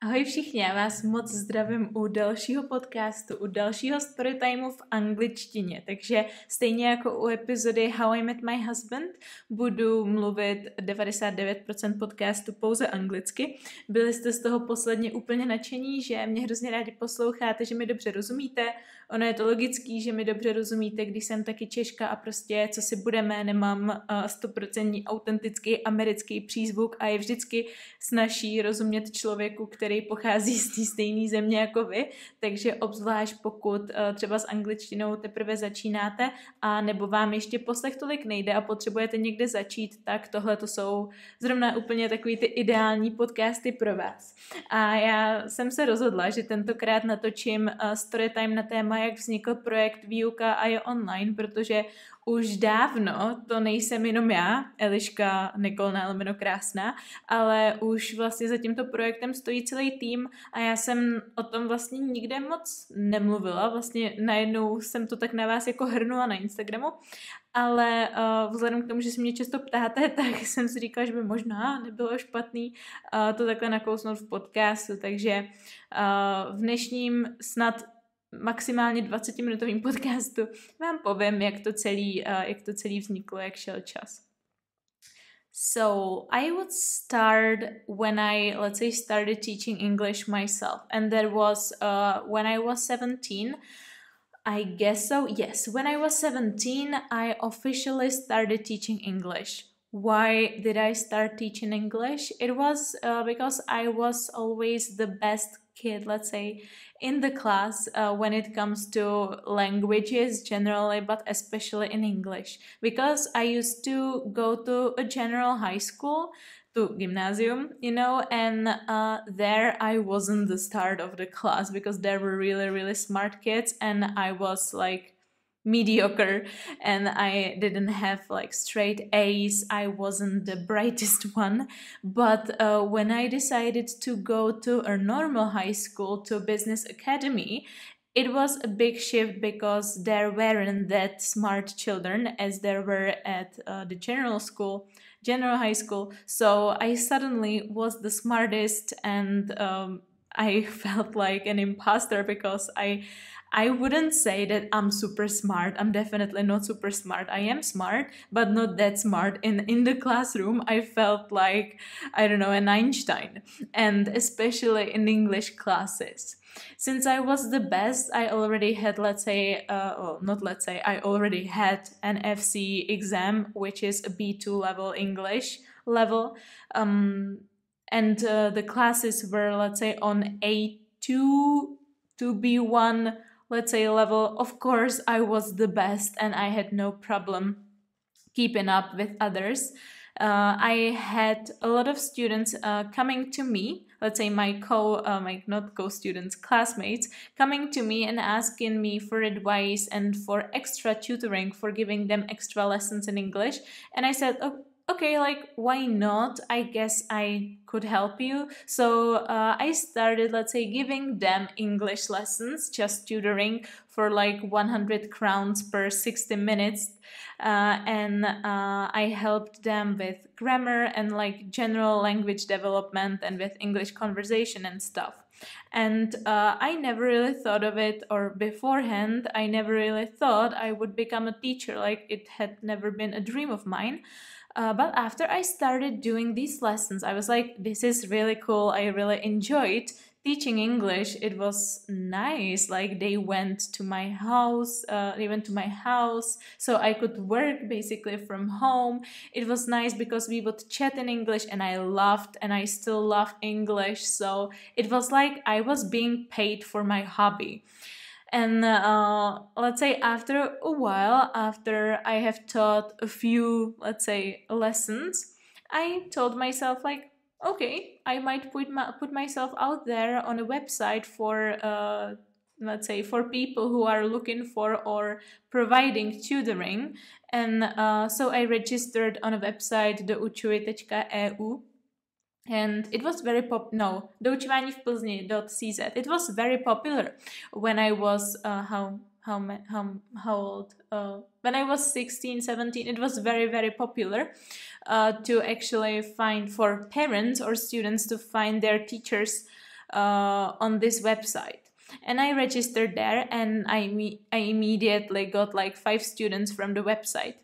Ahoj všichni, já vás moc zdravím u dalšího podcastu, u dalšího storytimeu v angličtině, takže stejně jako u epizody How I Met My Husband budu mluvit 99% podcastu pouze anglicky. Byli jste z toho posledně úplně nadšení, že mě hrozně rádi posloucháte, že mi dobře rozumíte. Ono je to logický, že mi dobře rozumíte, když jsem taky Češka a prostě co si budeme, nemám 100% autentický americký přízvuk a je vždycky snazší rozumět člověku, který pochází z té stejné země jako vy, takže obzvlášť pokud třeba s angličtinou teprve začínáte a nebo vám ještě poslech tolik nejde a potřebujete někde začít, tak tohle to jsou zrovna úplně takový ty ideální podcasty pro vás. A já jsem se rozhodla, že tentokrát natočím storytime na téma, jak vznikl projekt VÝUKA AJ ONLINE, protože už dávno to nejsem jenom já, Eliška Nikolná lomeno krásná, ale už vlastně za tímto projektem stojí celý tým a já jsem o tom vlastně nikde moc nemluvila, vlastně najednou jsem to tak na vás jako hrnula na Instagramu, ale vzhledem k tomu, že se mě často ptáte, tak jsem si říkala, že by možná nebylo špatný to takhle nakousnout v podcastu, takže v dnešním snad maximálně 20-minutovým podcastu vám povím, jak to celý vzniklo, jak šel čas. So I would start when I, let's say, started teaching English myself. And that was when I was 17. I guess so, yes. When I was 17, I officially started teaching English. Why did I start teaching English? It was because I was always the best kid, let's say, in the class when it comes to languages generally, but especially in English. Because I used to go to a general high school, to gymnasium, you know, and there I wasn't the start of the class because there were really, really smart kids and I was like mediocre and I didn't have like straight A's. I wasn't the brightest one, but when I decided to go to a normal high school, to a business academy, it was a big shift because there weren't that smart children as there were at the general high school. So I suddenly was the smartest and I felt like an imposter because I wouldn't say that I'm super smart. I'm definitely not super smart. I am smart, but not that smart. In the classroom, I felt like, I don't know, an Einstein. And especially in English classes. Since I was the best, I already had, I already had an FC exam, which is a B2 level English level. And the classes were, let's say, on A2 to B1, let's say, level. Of course, I was the best and I had no problem keeping up with others. I had a lot of students coming to me, let's say not co-students, classmates, coming to me and asking me for advice and for extra tutoring, for giving them extra lessons in English. And I said, okay, like, why not? I guess I could help you. So I started, let's say, giving them English lessons, just tutoring for like 100 crowns per 60 minutes. And I helped them with grammar and like general language development and with English conversation and stuff. And I never really thought of it, or beforehand, I never really thought I would become a teacher. Like, it had never been a dream of mine. But after I started doing these lessons, I was like, this is really cool. I really enjoyed teaching English. It was nice. Like, they went to my house, so I could work basically from home. It was nice because we would chat in English and I still love English. So it was like I was being paid for my hobby. And let's say after a while, after I have taught a few, let's say, lessons, I told myself like, okay, I might put myself out there on a website for, let's say, for people who are looking for or providing tutoring. And so I registered on a website, doučuji.eu. And it was very doučování v Plzni.cz. It was very popular when I was how old? When I was 16, 17, it was very, very popular to actually find for parents or students to find their teachers on this website. And I registered there, and I immediately got like 5 students from the website.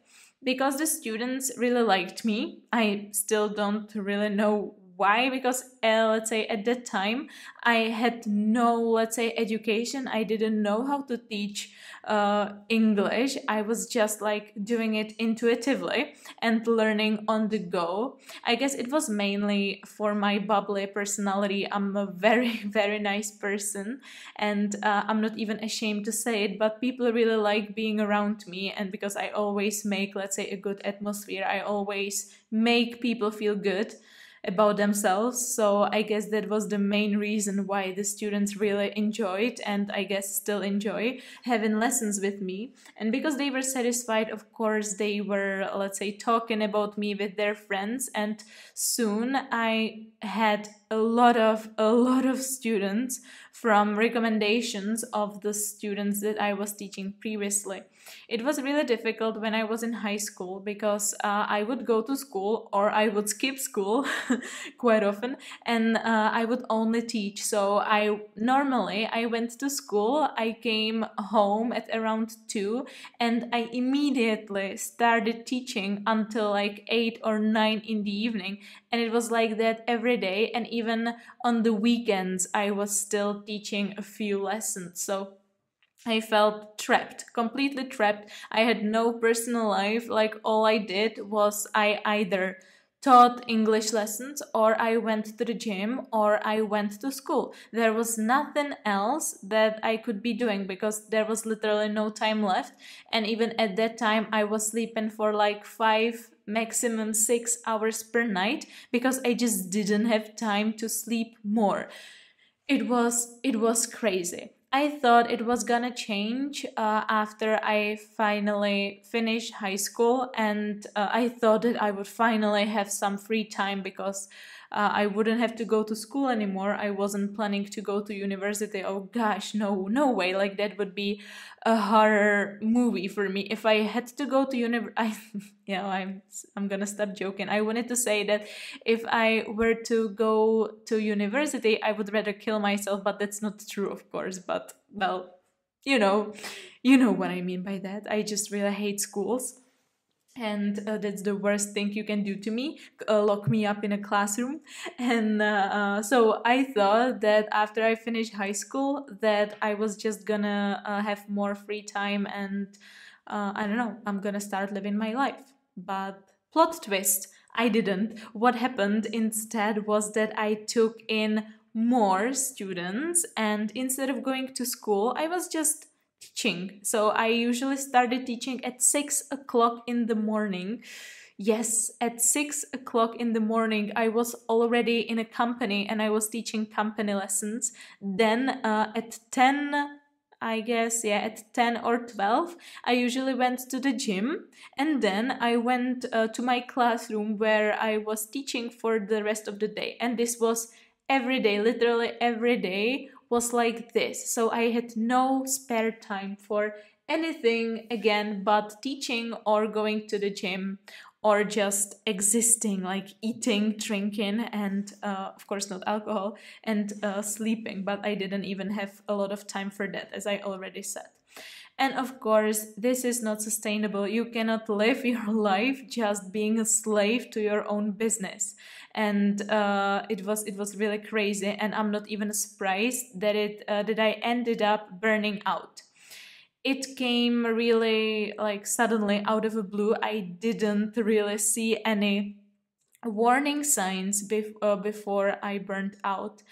Because the students really liked me. I still don't really know why, because let's say at that time I had no, let's say, education. I didn't know how to teach English. I was just like doing it intuitively and learning on the go. I guess it was mainly for my bubbly personality. I'm a very, very nice person, and I'm not even ashamed to say it, but people really like being around me. And because I always make, let's say, a good atmosphere, I always make people feel good about themselves. So I guess that was the main reason why the students really enjoyed, and I guess still enjoy, having lessons with me. And because they were satisfied, of course, they were, let's say, talking about me with their friends, and soon I had a lot of students from recommendations of the students that I was teaching previously. It was really difficult when I was in high school, because I would go to school or I would skip school quite often, and I would only teach. So I went to school, I came home at around 2, and I immediately started teaching until like 8 or 9 in the evening. And it was like that every day, and even on the weekends I was still teaching a few lessons. So I felt trapped, completely trapped. I had no personal life. Like, all I did was I either taught English lessons, or I went to the gym, or I went to school. There was nothing else that I could be doing, because there was literally no time left. And even at that time I was sleeping for like 5, maximum 6 hours per night, because I just didn't have time to sleep more. It was crazy. I thought it was gonna change after I finally finished high school, and I thought that I would finally have some free time, because I wouldn't have to go to school anymore. I wasn't planning to go to university. Oh gosh, no way. Like, that would be a horror movie for me. If I had to go to I'm gonna stop joking. I wanted to say that if I were to go to university, I would rather kill myself, but that's not true, of course. But, well, you know what I mean by that. I just really hate schools. And that's the worst thing you can do to me, lock me up in a classroom. And so I thought that after I finished high school, that I was just gonna have more free time, and I don't know, I'm gonna start living my life. But plot twist, I didn't. What happened instead was that I took in more students, and instead of going to school, I was just teaching. So I usually started teaching at 6 o'clock in the morning. Yes, at 6 o'clock in the morning, I was already in a company, and I was teaching company lessons. Then at 10, I guess, at 10 or 12, I usually went to the gym, and then I went to my classroom where I was teaching for the rest of the day. And this was every day, literally every day was like this. So I had no spare time for anything again but teaching, or going to the gym, or just existing, like eating, drinking, and of course not alcohol, and sleeping. But I didn't even have a lot of time for that, as I already said. And of course, this is not sustainable. You cannot live your life just being a slave to your own business. And it was really crazy. And I'm not even surprised that that I ended up burning out. It came really like suddenly out of the blue. I didn't really see any warning signs before I burned out.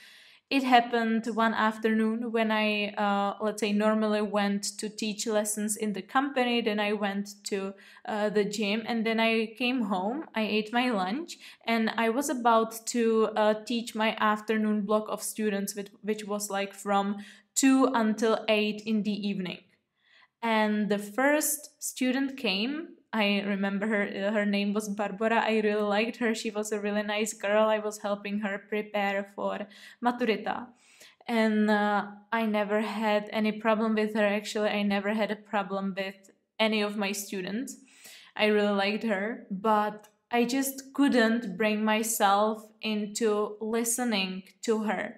It happened one afternoon when I, let's say, normally went to teach lessons in the company. Then I went to the gym, and then I came home. I ate my lunch, and I was about to teach my afternoon block of students, which was like from 2 until 8 in the evening. And the first student came. I remember her name was Barbara. I really liked her. She was a really nice girl. I was helping her prepare for maturita. And I never had any problem with her. Actually, I never had a problem with any of my students. I really liked her, but I just couldn't bring myself into listening to her.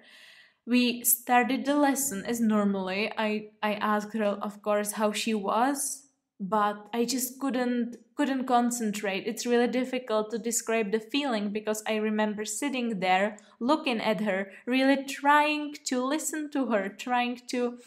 We started the lesson as normally. I asked her, of course, how she was, but I just couldn't concentrate. It's really difficult to describe the feeling because I remember sitting there looking at her, really trying to listen to her, trying to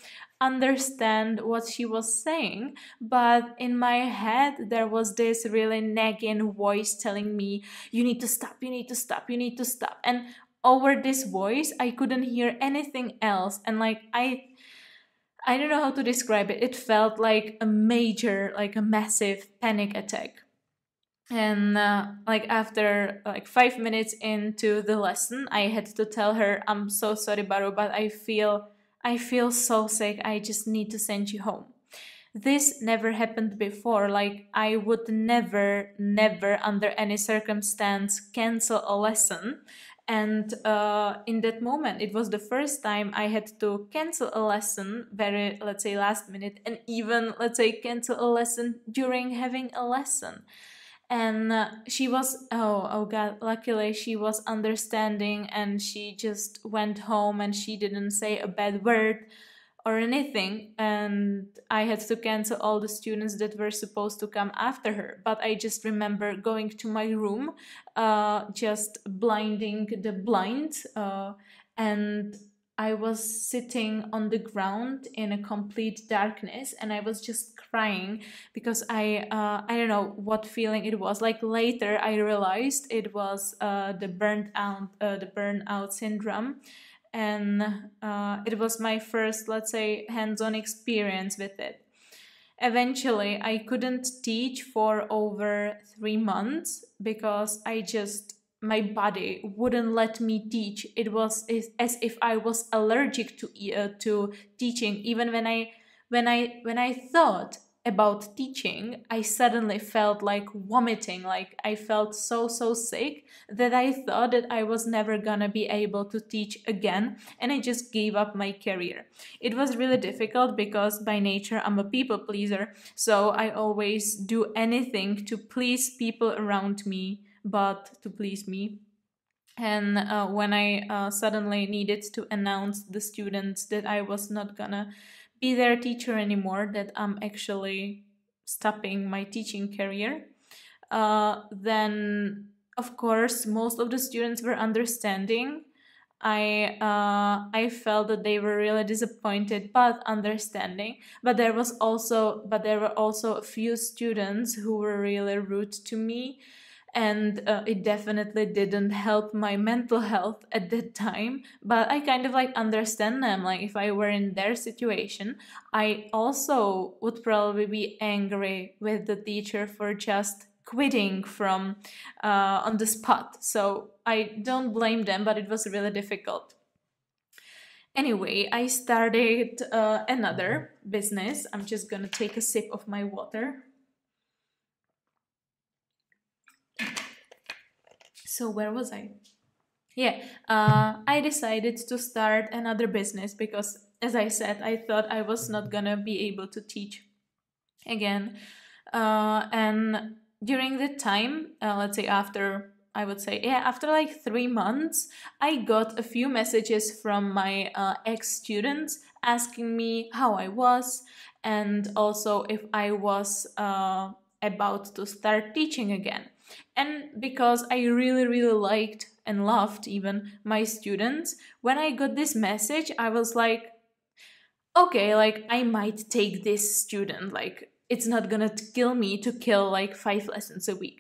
understand what she was saying, but in my head there was this really nagging voice telling me, you need to stop, you need to stop, you need to stop. And over this voice I couldn't hear anything else, and like I don't know how to describe it. It felt like a massive panic attack. And like after like 5 minutes into the lesson, I had to tell her, I'm so sorry, Baru, but I feel so sick. I just need to send you home. This never happened before. Like I would never under any circumstance cancel a lesson. And in that moment, it was the first time I had to cancel a lesson very, let's say, last minute, and even, let's say, cancel a lesson during having a lesson. And she was, oh God, luckily she was understanding, and she just went home and she didn't say a bad word or anything, and I had to cancel all the students that were supposed to come after her. But I just remember going to my room, just blinding the blind, and I was sitting on the ground in a complete darkness, and I was just crying because I don't know what feeling it was. Like later I realized it was the burnout syndrome. And it was my first, let's say, hands-on experience with it. Eventually, I couldn't teach for over 3 months because my body wouldn't let me teach. It was as if I was allergic to teaching. Even when I thought about teaching, I suddenly felt like vomiting. Like I felt so sick that I thought that I was never gonna be able to teach again, and I just gave up my career. It was really difficult because by nature I'm a people pleaser, so I always do anything to please people around me but to please me. And when I suddenly needed to announce the students that I was not gonna be their teacher anymore, that I'm actually stopping my teaching career, then of course most of the students were understanding. I felt that they were really disappointed but understanding, but there were also a few students who were really rude to me, and it definitely didn't help my mental health at that time. But I kind of like understand them. Like if I were in their situation, I also would probably be angry with the teacher for just quitting from on the spot. So I don't blame them, but it was really difficult. Anyway, I started another business. I'm just gonna take a sip of my water. So where was I? Yeah, I decided to start another business because, as I said, I thought I was not gonna be able to teach again. And during the time, let's say after like 3 months, I got a few messages from my ex-students asking me how I was, and also if I was about to start teaching again. And because I really liked and loved even my students, when I got this message, I was like, okay, like I might take this student, like it's not gonna kill me to kill like 5 lessons a week.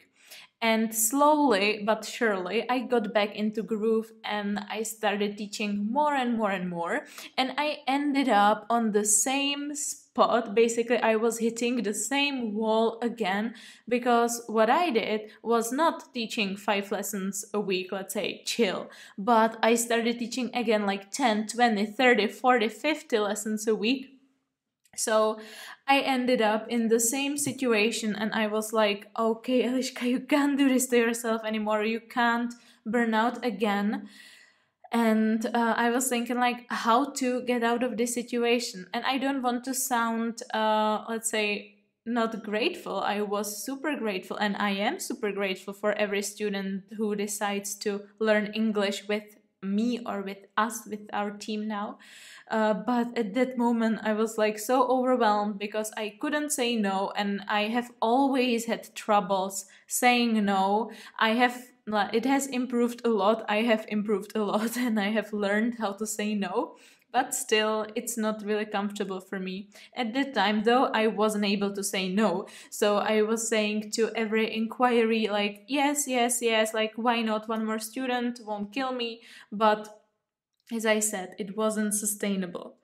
And slowly but surely, I got back into groove and I started teaching more and more and more. And I ended up on the same spot. Basically, I was hitting the same wall again, because what I did was not teaching 5 lessons a week, let's say, chill. But I started teaching again like 10, 20, 30, 40, 50 lessons a week. So I ended up in the same situation, and I was like, okay, Eliška, you can't do this to yourself anymore. You can't burn out again. And I was thinking like how to get out of this situation. And I don't want to sound, let's say, not grateful. I was super grateful, and I am super grateful for every student who decides to learn English with me or with us, with our team now. But at that moment I was like so overwhelmed because I couldn't say no, and I have always had troubles saying no. It has improved a lot. I have improved a lot and I have learned how to say no. But still, it's not really comfortable for me. At that time, though, I wasn't able to say no. So I was saying to every inquiry, like, yes, yes, yes, like, why not? One more student won't kill me. But as I said, it wasn't sustainable.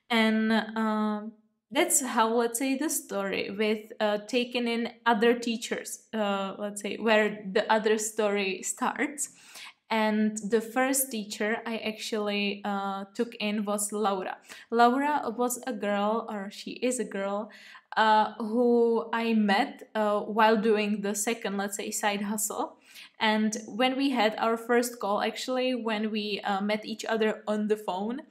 And that's how, let's say, the story with taking in other teachers, let's say, where the other story starts. And the first teacher I actually took in was Laura. Laura was a girl, or she is a girl, who I met while doing the second, let's say, side hustle. And when we had our first call, actually, when we met each other on the phone,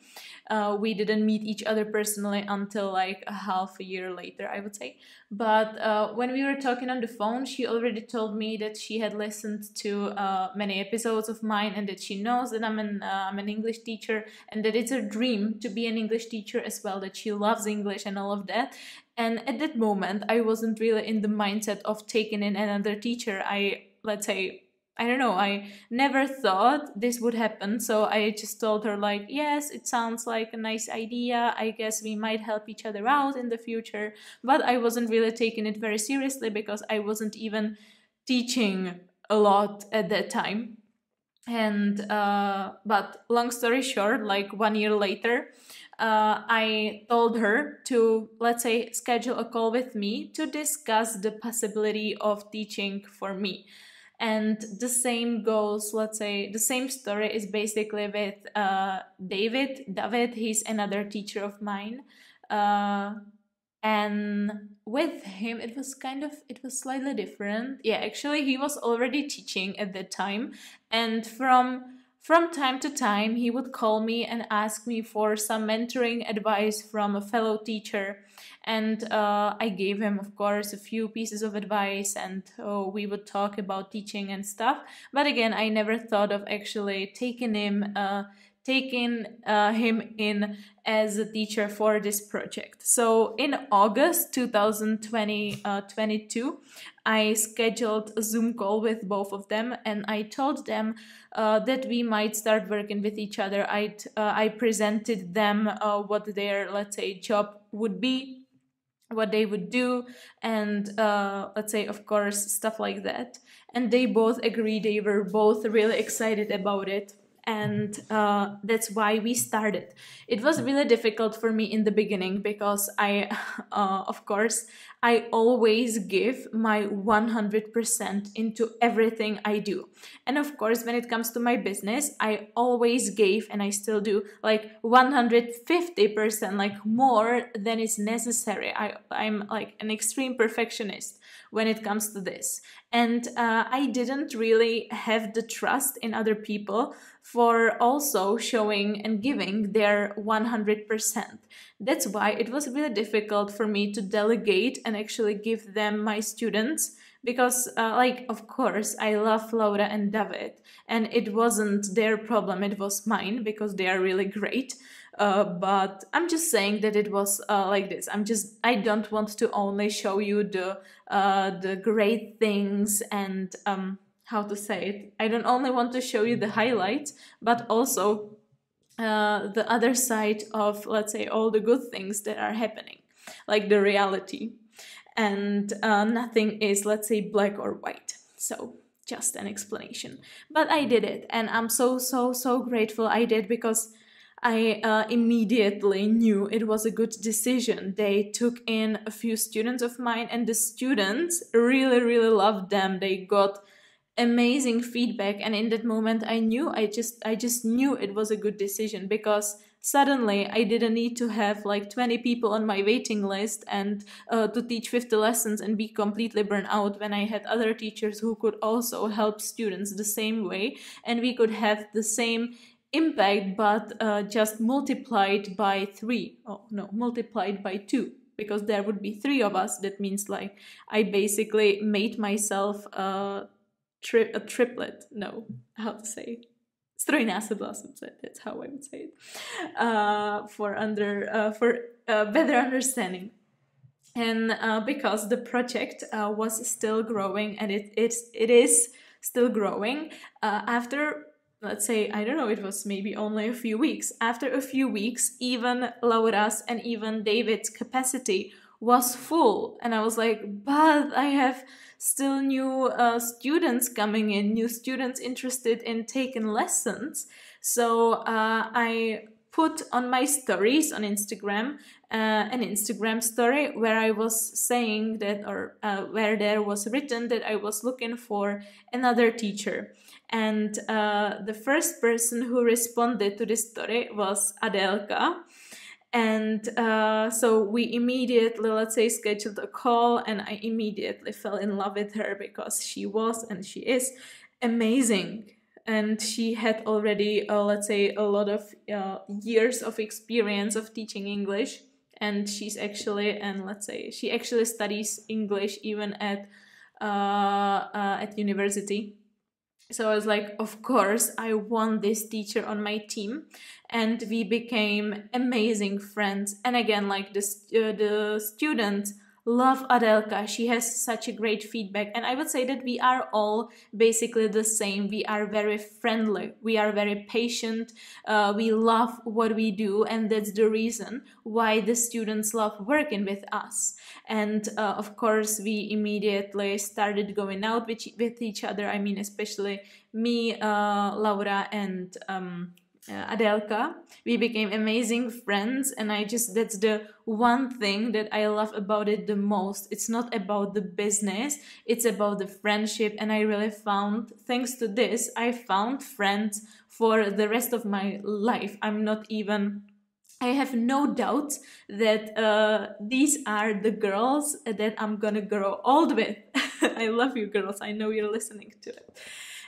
we didn't meet each other personally until like a half a year later, I would say. But when we were talking on the phone, she already told me that she had listened to many episodes of mine and that she knows that I'm an English teacher and that it's her dream to be an English teacher as well, that she loves English and all of that. And at that moment, I wasn't really in the mindset of taking in another teacher. I don't know, I never thought this would happen, so I just told her like, yes, it sounds like a nice idea, I guess we might help each other out in the future, but I wasn't really taking it very seriously because I wasn't even teaching a lot at that time. And but long story short, like 1 year later, I told her to, let's say, schedule a call with me to discuss the possibility of teaching for me. And the same goes, let's say, the same story is basically with David. He's another teacher of mine. And with him, it was slightly different. Yeah, actually, he was already teaching at that time. And from time to time, he would call me and ask me for some mentoring advice from a fellow teacher. And I gave him, of course, a few pieces of advice, and we would talk about teaching and stuff. But again, I never thought of actually taking him in as a teacher for this project. So in August 2022, I scheduled a Zoom call with both of them, and I told them that we might start working with each other. I presented them what their, let's say, job would be, what they would do, and let's say, of course, stuff like that. And they both agreed. They were both really excited about it. And that's why we started. It was really difficult for me in the beginning because of course, I always give my 100% into everything I do. And of course, when it comes to my business, I always gave, and I still do, like 150%, like more than is necessary. I'm like an extreme perfectionist when it comes to this. And I didn't really have the trust in other people for also showing and giving their 100%. That's why it was really difficult for me to delegate and actually give them my students, because of course, I love Laura and David, and it wasn't their problem, it was mine, because they are really great. But I'm just saying that it was like this. I don't want to only show you the great things and how to say it. I don't only want to show you the highlights, but also the other side of, let's say, all the good things that are happening, like the reality. And nothing is, let's say, black or white. So just an explanation. But I did it, and I'm so grateful I did, because I immediately knew it was a good decision. They took in a few students of mine, and the students really loved them. They got amazing feedback, and in that moment I just knew it was a good decision, because suddenly I didn't need to have like 20 people on my waiting list and to teach 50 lessons and be completely burnt out, when I had other teachers who could also help students the same way, and we could have the same impact, but just multiplied by 3. Oh no, multiplied by 2, because there would be 3 of us. That means like I basically made myself a triplet. No, how to say? Strojnásobila jsem se, that's how I would say it, for better understanding. And because the project was still growing, and it is still growing, after, let's say, I don't know, it was maybe only a few weeks. After a few weeks, even Laura's and even David's capacity was full. And I was like, but I have still new students coming in, new students interested in taking lessons. So I put on my stories on Instagram an Instagram story where I was saying that, or where there was written that I was looking for another teacher. And the first person who responded to this story was Adelka. And so we immediately, let's say, scheduled a call, and I immediately fell in love with her because she was, and she is, amazing. And she had already, let's say, a lot of years of experience of teaching English. And she's actually, and let's say, she actually studies English even at university. So I was like, of course, I want this teacher on my team. And we became amazing friends. And again, like the students love Adelka. She has such a great feedback. And I would say that we are all basically the same. We are very friendly. We are very patient. We love what we do. And that's the reason why the students love working with us. And of course, we immediately started going out with each other. I mean, especially me, Laura, and Adelka. We became amazing friends, and that's the one thing that I love about it the most. It's not about the business, it's about the friendship. And I really found, thanks to this, I found friends for the rest of my life. I have no doubt that these are the girls that I'm gonna grow old with. I love you girls, I know you're listening to it.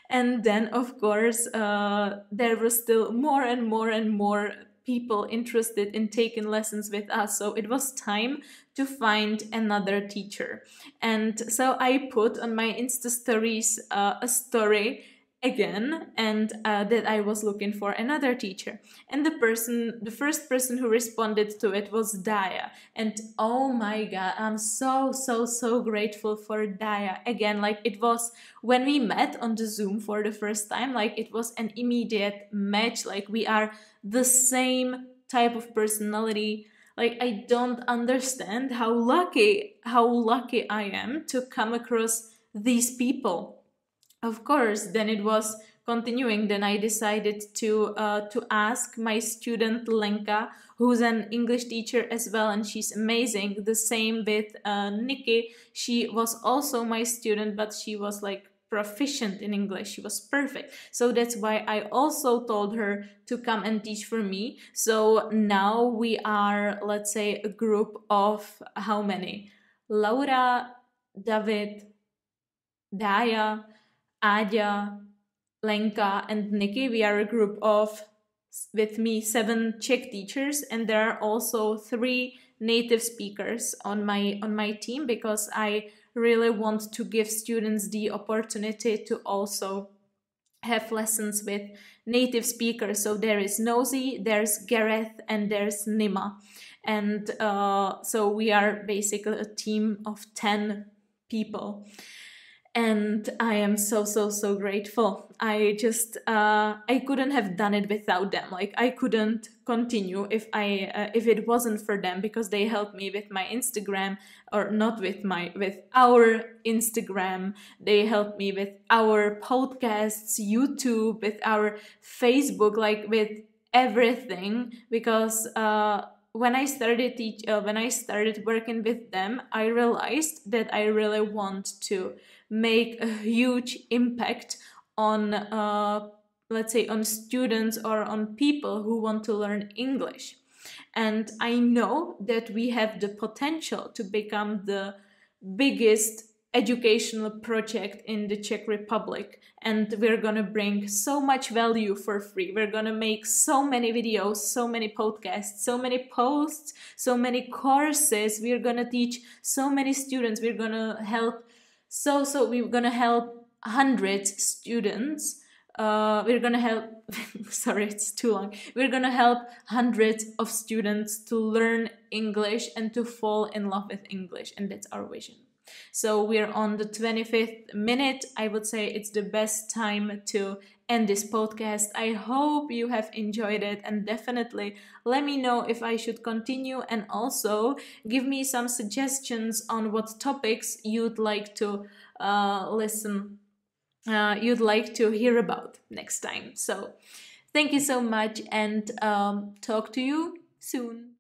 And then, of course, there were still more and more and more people interested in taking lessons with us. So it was time to find another teacher. And so I put on my Insta stories a story again, and that I was looking for another teacher. And the first person who responded to it was Daya. And oh my God, I'm so grateful for Daya. Again, like it was when we met on the Zoom for the first time, like it was an immediate match. Like we are the same type of personality. Like I don't understand how lucky I am to come across these people. Of course, then it was continuing. Then I decided to ask my student Lenka, who's an English teacher as well, and she's amazing. The same with Nikki. She was also my student, but she was like proficient in English. She was perfect. So that's why I also told her to come and teach for me. So now we are, let's say, a group of how many? Laura, David, Daya, Aďa, Lenka, and Nikki. We are a group of, with me, 7 Czech teachers, and there are also 3 native speakers on my team, because I really want to give students the opportunity to also have lessons with native speakers. So there is Nosy, there's Gareth, and there's Nima. And so we are basically a team of 10 people. And I am so grateful. I couldn't have done it without them. Like I couldn't continue if it wasn't for them, because they helped me with my Instagram, or not with our Instagram. They helped me with our podcasts, YouTube, with our Facebook, like with everything. Because when I started working with them, I realized that I really want to make a huge impact on, let's say, on students or on people who want to learn English. And I know that we have the potential to become the biggest educational project in the Czech Republic, and we're gonna bring so much value for free. We're gonna make so many videos, so many podcasts, so many posts, so many courses. We're gonna teach so many students. We're gonna help we're gonna help hundreds students we're gonna help, sorry, it's too long. We're gonna help hundreds of students to learn English and to fall in love with English, and that's our vision. So we're on the 25th minute. I would say it's the best time to end this podcast. I hope you have enjoyed it, and definitely let me know if I should continue, and also give me some suggestions on what topics you'd like to you'd like to hear about next time. So thank you so much, and talk to you soon.